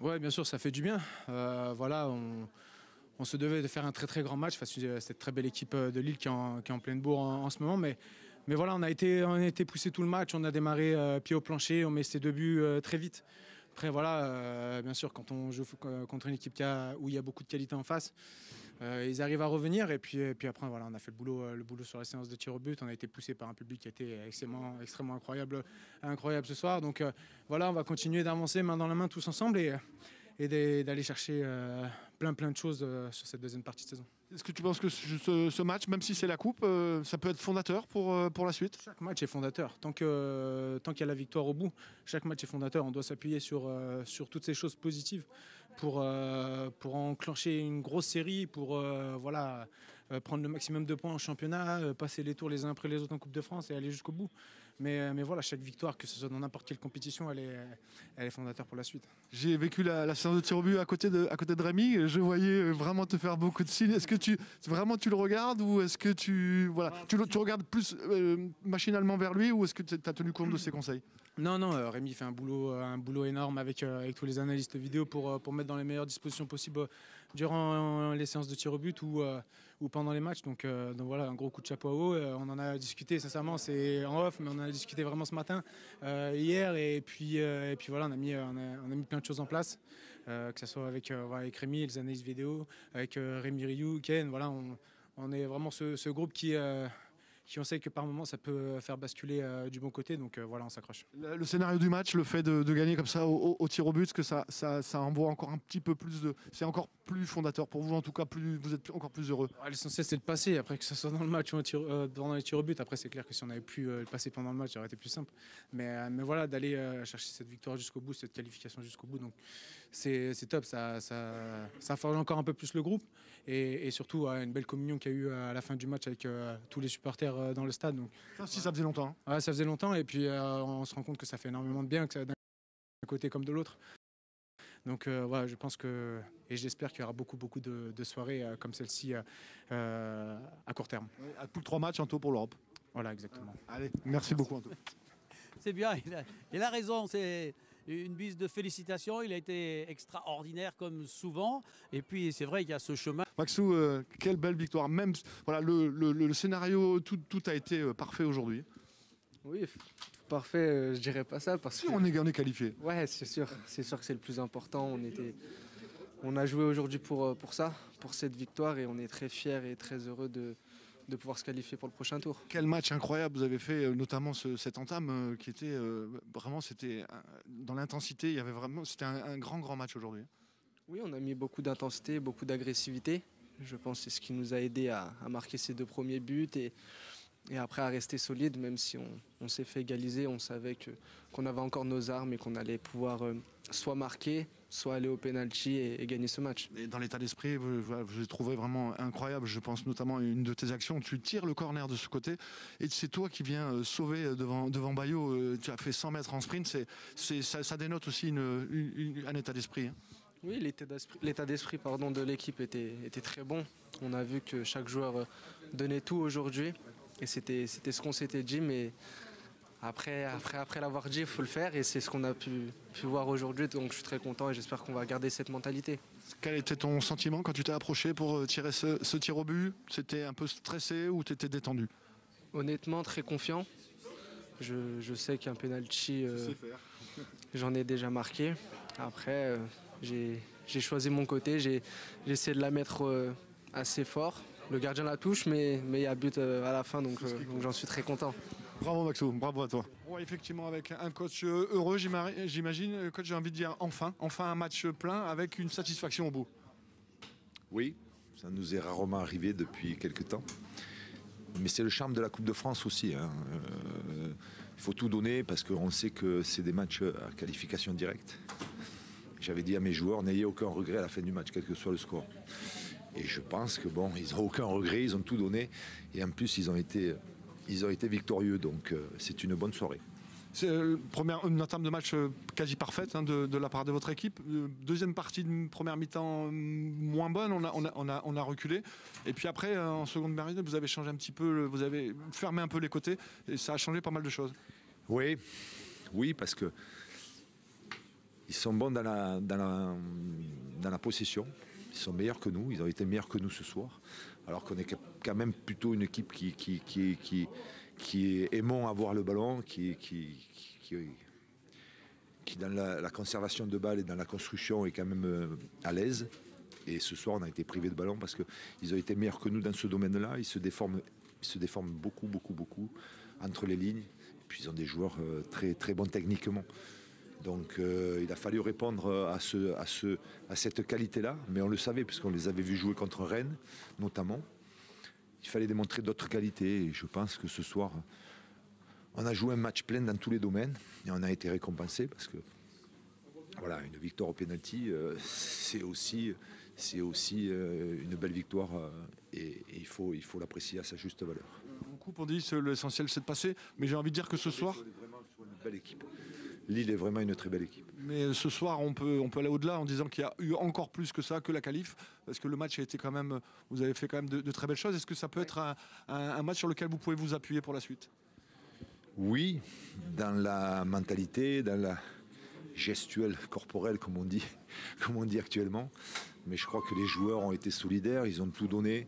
Ouais, bien sûr, ça fait du bien. Voilà, on se devait de faire un très très grand match face à cette très belle équipe de Lille qui est en pleine bourre en ce moment. Mais voilà, on a été poussé tout le match, on a démarré pied au plancher, on met ses 2 buts très vite. Après voilà, bien sûr, quand on joue contre une équipe où il y a beaucoup de qualité en face, ils arrivent à revenir et puis après voilà, on a fait le boulot sur la séance de tir au but. On a été poussé par un public qui était extrêmement incroyable ce soir. Donc voilà, on va continuer d'avancer main dans la main tous ensemble et d'aller chercher plein de choses sur cette deuxième partie de saison. Est-ce que tu penses que ce match, même si c'est la coupe, ça peut être fondateur pour la suite? Chaque match est fondateur. Tant qu'il y a la victoire au bout, chaque match est fondateur. On doit s'appuyer sur toutes ces choses positives pour enclencher une grosse série, pour voilà, prendre le maximum de points en championnat, passer les tours les uns après les autres en Coupe de France et aller jusqu'au bout. Mais voilà, chaque victoire, que ce soit dans n'importe quelle compétition, elle est fondateur pour la suite. J'ai vécu la séance de tir au but à côté de Rémi. Je voyais vraiment te faire beaucoup de signes. Est-ce que tu le regardes ou est-ce que tu regardes plus machinalement vers lui ou est-ce que tu as tenu compte de ses conseils? Non, Rémi fait un boulot énorme avec tous les analystes vidéo pour mettre dans les meilleures dispositions possibles durant les séances de tir au but ou pendant les matchs. Donc voilà, un gros coup de chapeau à eux. On en a discuté, sincèrement, c'est en off, mais on en a discuté vraiment ce matin, hier. Et puis voilà, on a mis plein de choses en place, que ce soit avec Rémi, les analystes vidéo, avec Rémi Rioux, Ken. Voilà, on est vraiment ce groupe qui on sait que par moment ça peut faire basculer du bon côté, donc voilà, on s'accroche. Le scénario du match, le fait de gagner comme ça au tir au but, est-ce que ça envoie encore un petit peu plus de... C'est encore plus fondateur pour vous, en tout cas, vous êtes encore plus heureux? L'essentiel c'est le passé, après que ce soit dans le match ou pendant les tirs au but. Après c'est clair que si on avait pu le passer pendant le match, ça aurait été plus simple. Mais voilà, d'aller chercher cette victoire jusqu'au bout, cette qualification jusqu'au bout, donc c'est top, ça forge encore un peu plus le groupe et surtout une belle communion qu'il y a eu à la fin du match avec tous les supporters dans le stade. Donc, ça faisait longtemps. Ouais, ça faisait longtemps et puis on se rend compte que ça fait énormément de bien, que ça d'un côté comme de l'autre. Donc voilà, je pense et j'espère qu'il y aura beaucoup de soirées comme celle-ci à court terme. Ouais, à plus de 3 matchs en tout pour l'Europe. Voilà, exactement. Allez, merci beaucoup Anto. C'est bien, il a raison, c'est une bise de félicitations, il a été extraordinaire comme souvent, et puis c'est vrai qu'il y a ce chemin. Maxou, quelle belle victoire, même voilà, le scénario, tout a été parfait aujourd'hui. Oui, parfait, je dirais pas ça parce Si que... on est qualifié. Ouais, c'est sûr que c'est le plus important, on a joué aujourd'hui pour ça, pour cette victoire et on est très fiers et très heureux de pouvoir se qualifier pour le prochain tour. Quel match incroyable vous avez fait, notamment cette entame qui était vraiment, c'était dans l'intensité. Il y avait vraiment, c'était un grand match aujourd'hui. Oui, on a mis beaucoup d'intensité, beaucoup d'agressivité. Je pense que c'est ce qui nous a aidé à marquer ces 2 premiers buts et après à rester solide, même si on s'est fait égaliser, on savait qu'on avait encore nos armes et qu'on allait pouvoir soit marquer, soit aller au penalty et gagner ce match. Et dans l'état d'esprit, je l'ai trouvé vraiment incroyable. Je pense notamment à une de tes actions. Tu tires le corner de ce côté et c'est toi qui viens sauver devant Bayo. Tu as fait 100 mètres en sprint. Ça dénote aussi un état d'esprit. Hein. Oui, l'état d'esprit de l'équipe était très bon. On a vu que chaque joueur donnait tout aujourd'hui et c'était ce qu'on s'était dit, mais après l'avoir dit, il faut le faire et c'est ce qu'on a pu voir aujourd'hui, donc je suis très content et j'espère qu'on va garder cette mentalité. Quel était ton sentiment quand tu t'es approché pour tirer ce tir au but? C'était un peu stressé ou tu étais détendu? Honnêtement, très confiant. Je sais qu'un penalty, j'en ai déjà marqué. Après, j'ai choisi mon côté, j'ai essayé de la mettre assez fort. Le gardien la touche, mais il y a but à la fin, donc j'en suis très content. Bravo Maxou, bravo à toi. Bon, effectivement, avec un coach heureux, j'imagine. Coach, j'ai envie de dire enfin un match plein avec une satisfaction au bout. Oui, ça nous est rarement arrivé depuis quelques temps. Mais c'est le charme de la Coupe de France aussi. Hein. Il faut tout donner parce qu'on sait que c'est des matchs à qualification directe. J'avais dit à mes joueurs, n'ayez aucun regret à la fin du match, quel que soit le score. Et je pense que bon, ils n'ont aucun regret, ils ont tout donné. Et en plus, ils ont été victorieux. Donc c'est une bonne soirée. C'est une entame de match quasi parfaite de la part de votre équipe. Deuxième partie de première mi-temps moins bonne, on a reculé. Et puis après, en seconde période, vous avez changé un petit peu, vous avez fermé un peu les côtés et ça a changé pas mal de choses. Oui, parce que Ils sont bons dans la possession. Ils sont meilleurs que nous. Ils ont été meilleurs que nous ce soir. Alors qu'on est quand même plutôt une équipe qui aimons avoir le ballon, qui dans la conservation de balles et dans la construction est quand même à l'aise. Et ce soir, on a été privés de ballon parce qu'ils ont été meilleurs que nous dans ce domaine-là. Ils se déforment beaucoup entre les lignes. Et puis ils ont des joueurs très, très bons techniquement. Donc il a fallu répondre à cette qualité-là. Mais on le savait puisqu'on les avait vus jouer contre Rennes, notamment. Il fallait démontrer d'autres qualités. Et je pense que ce soir, on a joué un match plein dans tous les domaines. Et on a été récompensé parce que voilà, une victoire au pénalty, c'est aussi une belle victoire et il faut l'apprécier à sa juste valeur. On coupe, on dit que l'essentiel c'est de passer, mais j'ai envie de dire que ce soir... On est vraiment sur une belle équipe. Lille est vraiment une très belle équipe. Mais ce soir, on peut aller au-delà en disant qu'il y a eu encore plus que ça, que la qualif, parce que le match a été quand même... Vous avez fait quand même de très belles choses. Est-ce que ça peut être un match sur lequel vous pouvez vous appuyer pour la suite? Oui, dans la mentalité, dans la gestuelle corporelle, comme on dit actuellement. Mais je crois que les joueurs ont été solidaires, ils ont tout donné.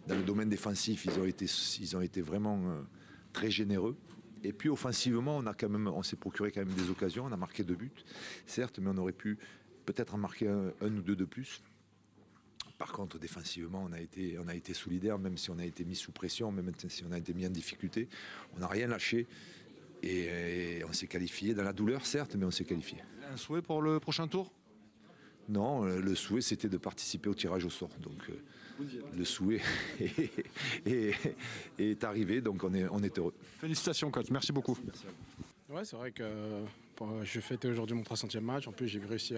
Dans le domaine défensif, ils ont été vraiment très généreux. Et puis offensivement, on s'est procuré quand même des occasions. On a marqué 2 buts, certes, mais on aurait pu peut-être en marquer un ou deux de plus. Par contre, défensivement, on a été solidaires, même si on a été mis sous pression, même si on a été mis en difficulté. On n'a rien lâché et on s'est qualifié dans la douleur, certes, mais on s'est qualifié. Un souhait pour le prochain tour? Non, le souhait c'était de participer au tirage au sort. Donc le souhait est arrivé, donc on est heureux. Félicitations coach, merci beaucoup. Merci à vous. Ouais, c'est vrai que je fêtais aujourd'hui mon 300e match. En plus, j'ai réussi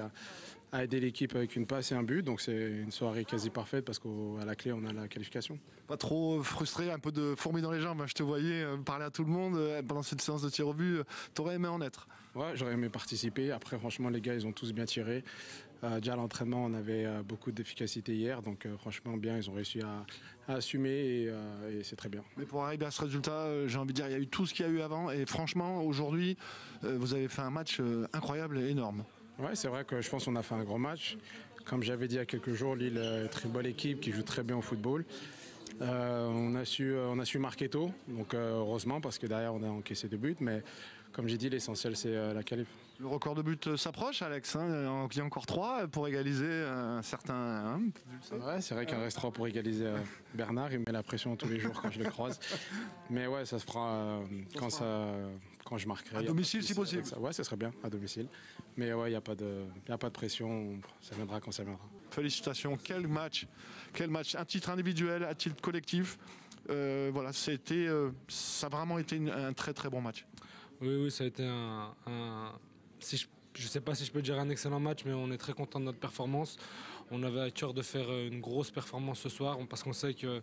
à aider l'équipe avec une passe et un but. Donc c'est une soirée quasi parfaite parce qu'à la clé, on a la qualification. Pas trop frustré, un peu de fourmis dans les jambes. Je te voyais parler à tout le monde pendant cette séance de tir au but. T'aurais aimé en être? Ouais, j'aurais aimé participer. Après, franchement, les gars, ils ont tous bien tiré. Déjà à l'entraînement, on avait beaucoup d'efficacité hier. Donc franchement, bien, ils ont réussi à assumer et c'est très bien. Mais pour arriver à ce résultat, j'ai envie de dire, il y a eu tout ce qu'il y a eu avant. Et franchement, aujourd'hui, vous avez fait un match incroyable et énorme. Ouais, c'est vrai que je pense qu'on a fait un grand match. Comme j'avais dit il y a quelques jours, Lille est une très bonne équipe qui joue très bien au football. On a su marquer tôt, donc heureusement, parce que derrière on a encaissé 2 buts. Mais comme j'ai dit, l'essentiel c'est la qualif. Le record de buts s'approche, Alex. Hein, il y a encore 3 pour égaliser un certain... Hein, c'est vrai qu'il en reste 3 pour égaliser Bernard. Il me met la pression tous les jours quand je le croise. Mais ouais, ça se fera quand je marquerai. À domicile si possible. Ouais, ça serait bien, à domicile. Mais ouais, il n'y a pas de pression. Ça viendra quand ça viendra. Félicitations. Quel match. Un titre individuel, un titre collectif. Voilà, ça a vraiment été un très très bon match. Oui, ça a été je ne sais pas si je peux dire un excellent match, mais on est très content de notre performance. On avait à cœur de faire une grosse performance ce soir parce qu'on sait que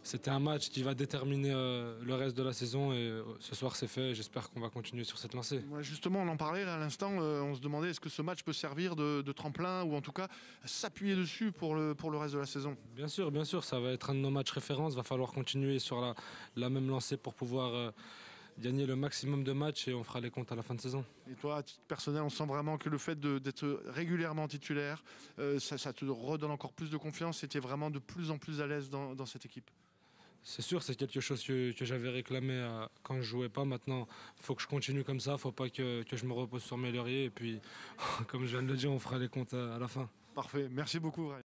c'était un match qui va déterminer le reste de la saison et ce soir c'est fait. J'espère qu'on va continuer sur cette lancée. Ouais, justement, on en parlait là, à l'instant, on se demandait est-ce que ce match peut servir de tremplin ou en tout cas s'appuyer dessus pour le reste de la saison. Bien sûr, ça va être un de nos matchs références. Il va falloir continuer sur la même lancée pour pouvoir gagner le maximum de matchs et on fera les comptes à la fin de saison. Et toi, à titre personnel, on sent vraiment que le fait d'être régulièrement titulaire, ça te redonne encore plus de confiance et tu es vraiment de plus en plus à l'aise dans cette équipe. C'est sûr, c'est quelque chose que j'avais réclamé quand je jouais pas. Maintenant, il faut que je continue comme ça, il ne faut pas que je me repose sur mes lauriers. Et puis, comme je viens de le dire, on fera les comptes à la fin. Parfait, merci beaucoup.